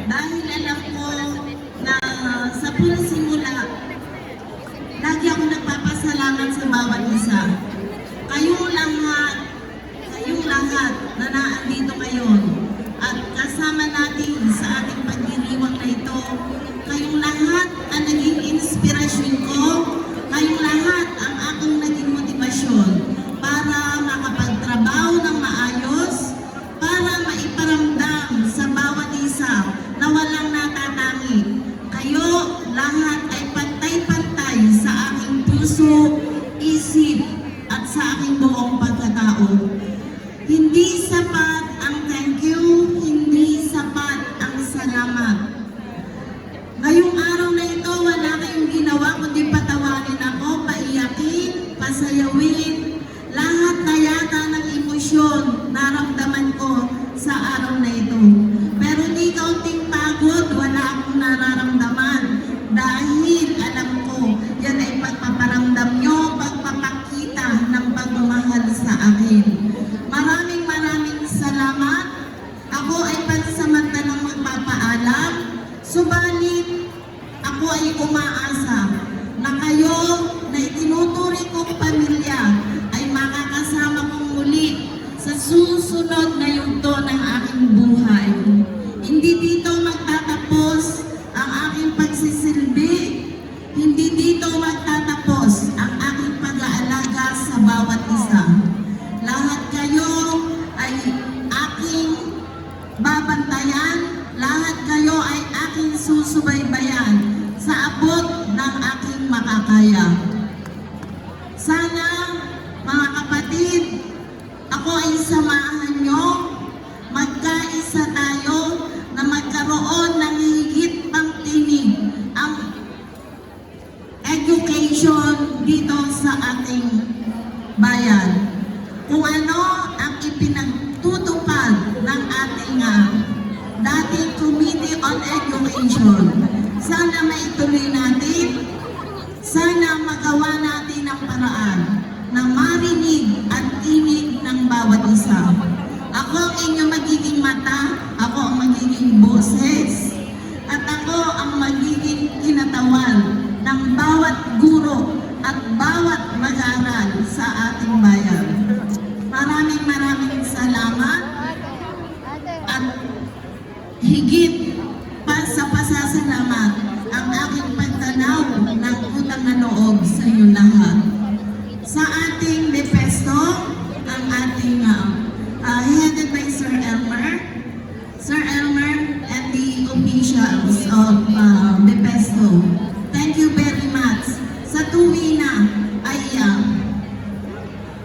Dahil alam ko na sa pula simula, lagi ako nagpapasalamat sa bawat isa. Kayong lahat na naandito ngayon at kasama natin sa ating pagdiriwang na ito, kayong lahat ang naging inspirasyon ko, kayong lahat ang aking naging motibasyon para makapagtrabaho ng maayos, para maiparamdam sa bawat isa na walang natatangi. Kayo lahat ay pantay-pantay sa aking puso, isip, at sa aking buong pagkatao. Hindi sapat ang thank you, hindi sapat ang salamat. Ngayong araw na ito, wala kayong ginawa kundi patawarin ako, paiyakin, pasayawin, lahat na yata ng emosyon naramdaman ko sa araw na ito. Pero di kaunting pagod, wala akong nararamdaman dahil alam ko, yan ay pagpaparamdam nyo, pagpapakita ng pagmamahal sa akin. Maraming salamat. Ako ay pansamantalang magpapaalam, subalit ako ay umaasa na kayo na itinuturing kong pamilya ay makakasama kong muli sa susunod na yugto ng aking buhay. Hindi dito magtatapos ang aking pagsisilbi, hindi dito magtatapos ang aking pag-aalaga sa bawat isa. Lahat kayo ay aking babantayan, lahat kayo ay aking susubaybayan sa abot ng aking makakaya. Sana, mga kapatid, ako ay samahan nyo, magkaisa tayo na magkaroon ng higit pang tinig ang education dito sa ating bayan. Kung ano ang ipinagtutupad ng ating dating Committee on Education, sana maituloy natin, sana magawa natin ang paraan na marinig at tinig ng bawat isa. Ako ang inyong magiging mata, ako ang magiging boses, at ako ang magiging kinatawan ng bawat guro at bawat mag-aaral sa ating bayan. Maraming salamat at higit pa sa pasasalamat ang aking pagtanaw ng utang na loob sa inyo lahat. Sa ating Bepesto, ang ating headed by Sir Elmer and the officials of Bepesto. Thank you very much. Sa tuwina ay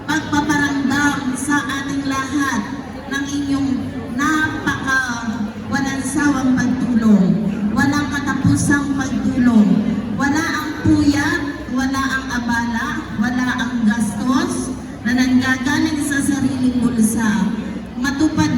pagpaparamdam sa ating lahat ng inyong walang sawang pagtulong, walang katapusang pagtulong, wala ang puyat, wala ang abala, wala ang gastos na nanggagaling sa sariling bulsa. Matupad